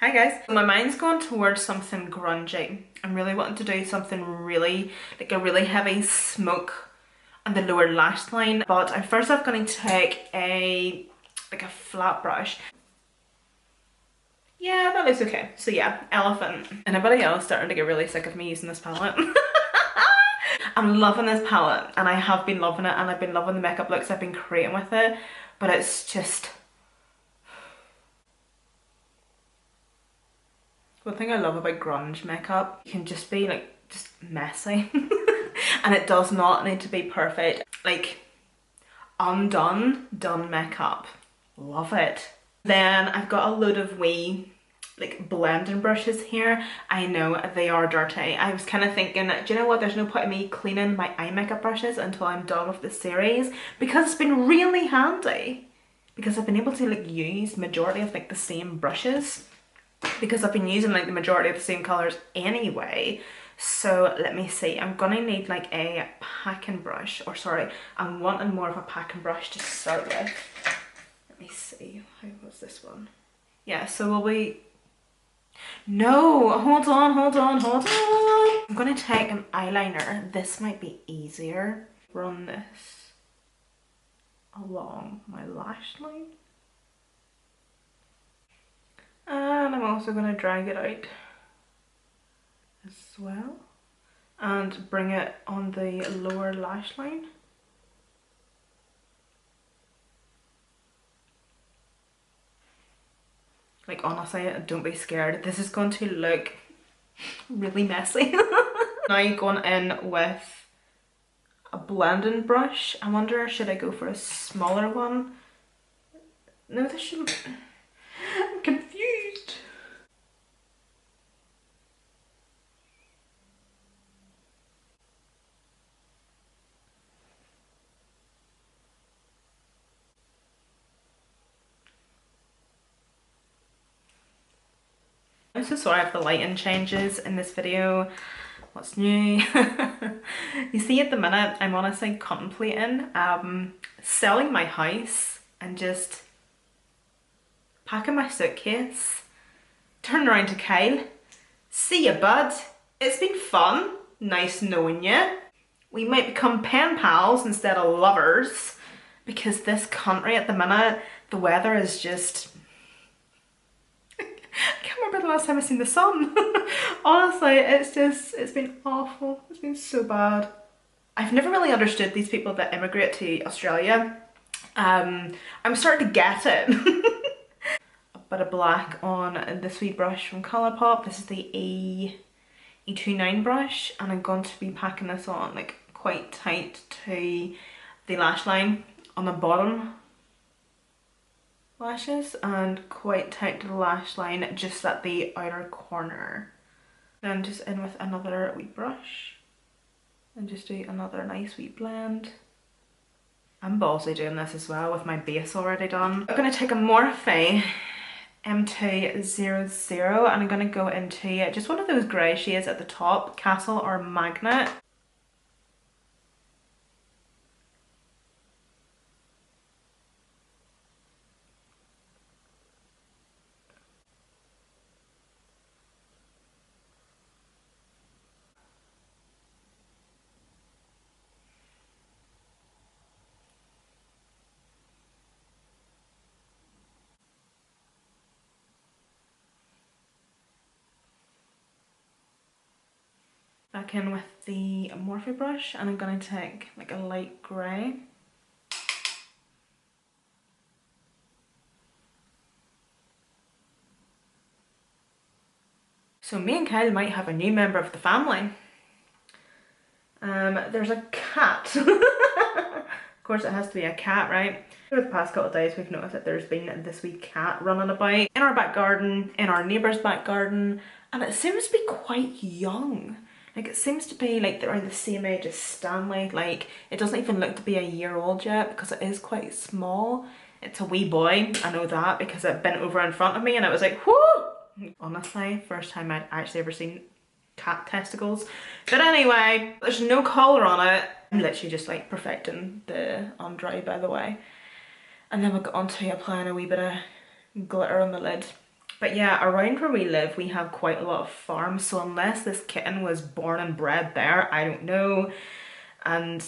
Hi guys. My mind's going towards something grungy. I'm really wanting to do something really, like a really heavy smoke on the lower lash line. But I'm first off going to take like a flat brush. Yeah, that looks okay. So yeah, elephant. Anybody else starting to get really sick of me using this palette? I'm loving this palette and I have been loving it, and I've been loving the makeup looks I've been creating with it. But it's just... One thing I love about grunge makeup, you can just be like, just messy. And it does not need to be perfect. Like, undone, done makeup. Love it. Then I've got a load of wee, like, blending brushes here. I know they are dirty. I was kind of thinking, do you know what? There's no point in me cleaning my eye makeup brushes until I'm done with the series, because it's been really handy. Because I've been able to like use majority of like the same brushes, because I've been using like the majority of the same colours anyway. So let me see, I'm gonna need like a packing brush, or sorry, I'm wanting more of a packing brush to start with. Let me see, how was this one? Yeah, so will we... No, hold on. I'm gonna take an eyeliner. This might be easier. Run this along my lash line. And I'm also going to drag it out as well and bring it on the lower lash line. Like, honestly, don't be scared. This is going to look really messy. Now going in with a blending brush. I wonder, should I go for a smaller one? No, this shouldn't... I'm confused. I'm so sorry if the lighting changes in this video. What's new? You see, at the minute I'm honestly contemplating selling my house and just packing my suitcase, turning around to Kyle. See ya, bud. It's been fun. Nice knowing you. We might become pen pals instead of lovers, because this country at the minute, the weather is just... I can't remember the last time I've seen the sun. Honestly, it's been awful. It's been so bad. I've never really understood these people that immigrate to Australia. I'm starting to get it. A bit of black on this wee brush from Colourpop. This is the E29 brush, and I'm going to be packing this on like quite tight to the lash line on the bottom lashes, and quite tight to the lash line just at the outer corner. Then just in with another wee brush and just do another nice wee blend. I'm ballsy doing this as well with my base already done. I'm going to take a Morphe M200 and I'm going to go into just one of those grey shades at the top, Castle or Magnet. Back in with the Morphe brush, and I'm going to take like a light grey. So me and Kyle might have a new member of the family. There's a cat. Of course it has to be a cat, right? Over the past couple of days we've noticed that there's been this wee cat running about in our back garden, in our neighbour's back garden, and it seems to be quite young. Like, it seems to be like they're around the same age as Stanley. Like, it doesn't even look to be a year old yet, because it is quite small. It's a wee boy, I know that, because it bent over in front of me and I was like, whoo! Honestly, first time I'd actually ever seen cat testicles. But anyway, there's no collar on it. I'm literally just like perfecting the under-eye, by the way. And then we'll go on to applying a wee bit of glitter on the lid. But yeah, around where we live, we have quite a lot of farms. So unless this kitten was born and bred there, I don't know. And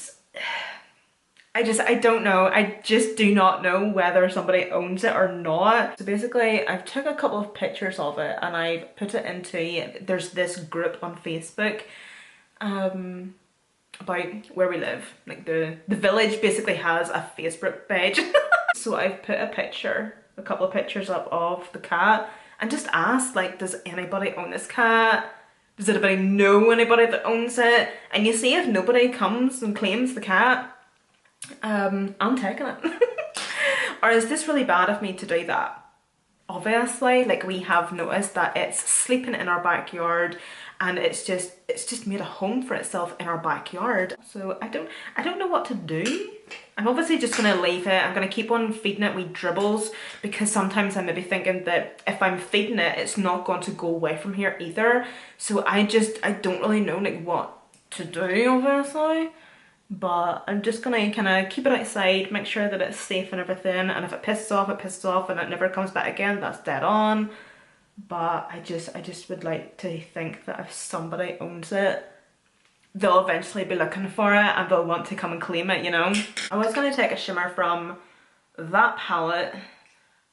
I don't know. I just do not know whether somebody owns it or not. So basically, I've took a couple of pictures of it and I've put it into, there's this group on Facebook about where we live. Like the village basically has a Facebook page. So I've put a couple of pictures up of the cat and just asked, like, does anybody own this cat? Does anybody know anybody that owns it? And you see if nobody comes and claims the cat, I'm taking it. Or is this really bad of me to do that? Obviously, like, we have noticed that it's sleeping in our backyard and it's just made a home for itself in our backyard. So I don't know what to do. I'm obviously just gonna leave it. I'm gonna keep on feeding it with dribbles because sometimes I may be thinking that if I'm feeding it, it's not going to go away from here either. So I don't really know like what to do, obviously. But I'm just gonna kind of keep it outside, make sure that it's safe and everything, and if it pisses off, it pisses off and it never comes back again, that's dead on. But I just would like to think that if somebody owns it, they'll eventually be looking for it and they'll want to come and claim it, you know? I was gonna take a shimmer from that palette,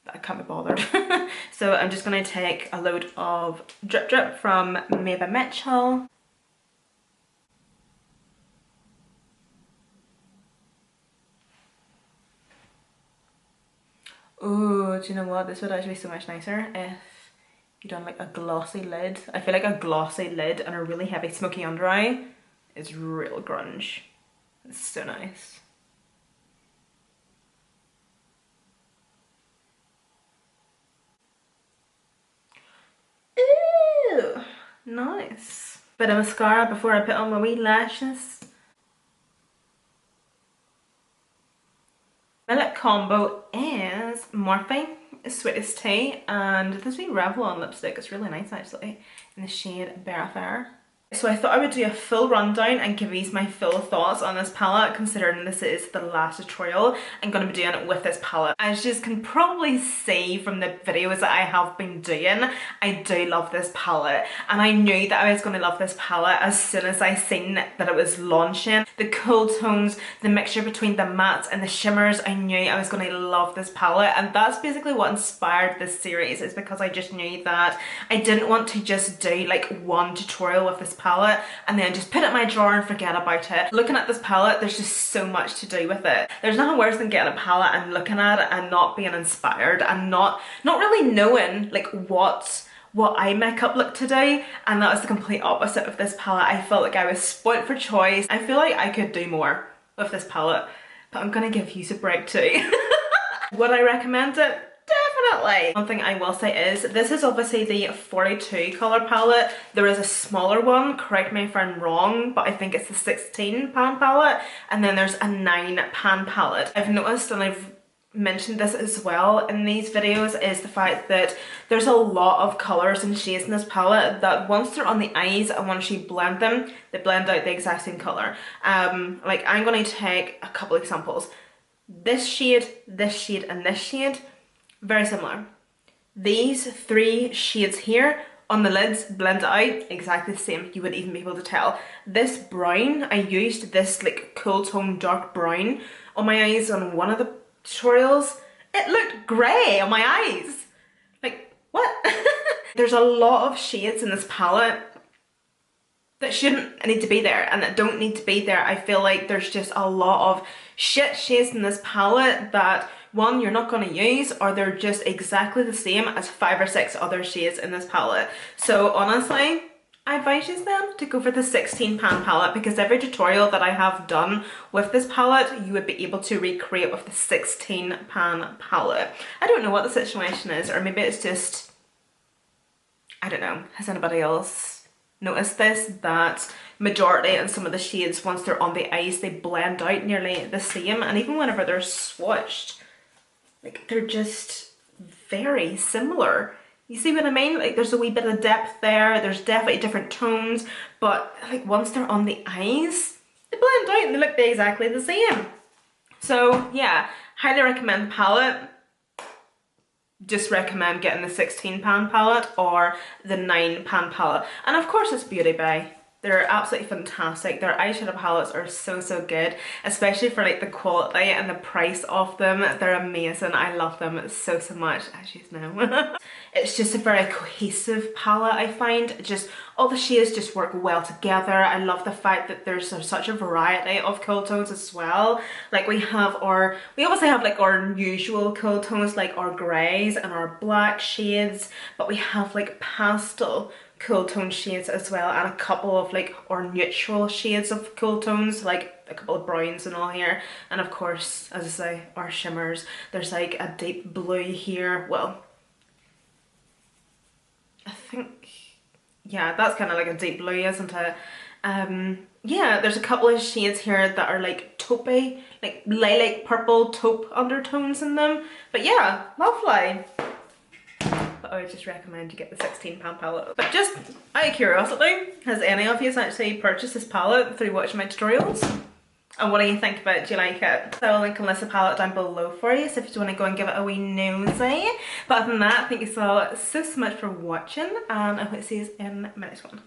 but I can't be bothered. So I'm just gonna take a load of Drip Drip from Maybe Mitchell. Oh, do you know what? This would actually be so much nicer if you done like a glossy lid. I feel like a glossy lid and a really heavy smoky under eye is real grunge. It's so nice. Ooh, nice. Bit of mascara before I put on my wee lashes. My lip combo is Morphe Sweetest Tea and this wee Revlon lipstick is really nice actually in the shade Bare Affair. So I thought I would do a full rundown and give you my full thoughts on this palette, considering this is the last tutorial I'm going to be doing it with this palette. As you can probably see from the videos that I have been doing, I do love this palette and I knew that I was going to love this palette as soon as I seen that it was launching. The cool tones, the mixture between the mattes and the shimmers, I knew I was going to love this palette, and that's basically what inspired this series, is because I just knew that I didn't want to just do like one tutorial with this palette and then just put it in my drawer and forget about it. Looking at this palette, there's just so much to do with it. There's nothing worse than getting a palette and looking at it and not being inspired and not really knowing like what eye makeup look today, and that was the complete opposite of this palette. I felt like I was spoilt for choice. I feel like I could do more with this palette, but I'm gonna give you a break too. Would I recommend it? Definitely. One thing I will say is this is obviously the 42 colour palette. There is a smaller one, correct me if I'm wrong, but I think it's the 16 pan palette, and then there's a 9 pan palette. I've noticed, and I've mentioned this as well in these videos, is the fact that there's a lot of colours and shades in this palette that once they're on the eyes and once you blend them, they blend out the exact same colour. Like I'm going to take a couple examples. This shade, and this shade, very similar. These 3 shades here on the lids blend out exactly the same. You would even be able to tell. This brown, I used this like cool tone dark brown on my eyes on one of the tutorials. It looked grey on my eyes. Like, what? There's a lot of shades in this palette that shouldn't need to be there and that don't need to be there. I feel like there's just a lot of shit shades in this palette that one, you're not going to use, or they're just exactly the same as 5 or 6 other shades in this palette. So honestly, I advise you then to go for the 16 pan palette, because every tutorial that I have done with this palette you would be able to recreate with the 16 pan palette. I don't know what the situation is, or maybe it's just, I don't know, has anybody else noticed this, that majority and some of the shades once they're on the eyes they blend out nearly the same, and even whenever they're swatched, like they're just very similar. You see what I mean? Like there's a wee bit of depth there, there's definitely different tones, but like once they're on the eyes, they blend out and they look exactly the same. So yeah, highly recommend the palette. just recommend getting the £16 palette or the £9 palette. And of course it's Beauty Bay. They're absolutely fantastic. Their eyeshadow palettes are so good, especially for like the quality and the price of them. They're amazing. I love them so much, as you know. It's just a very cohesive palette, I find. Just all the shades just work well together. I love the fact that there's such a variety of cool tones as well. Like we obviously have like our usual cool tones, like our greys and our black shades, but we have like pastel cool tone shades as well, and a couple of like our neutral shades of cool tones, like a couple of browns and all here, and of course, as I say, our shimmers. There's like a deep blue here. Well, I think, yeah, that's kind of like a deep blue, isn't it? Yeah, there's a couple of shades here that are like taupey, like lilac purple taupe undertones in them, but yeah, lovely. But I would just recommend you get the £16 palette. But just out of curiosity, has any of you actually purchased this palette through watching my tutorials? And what do you think about it? Do you like it? So I'll link a list of palette down below for you, so if you want to go and give it a wee nosy. But other than that, thank you so much for watching, and I hope to see you in my next one.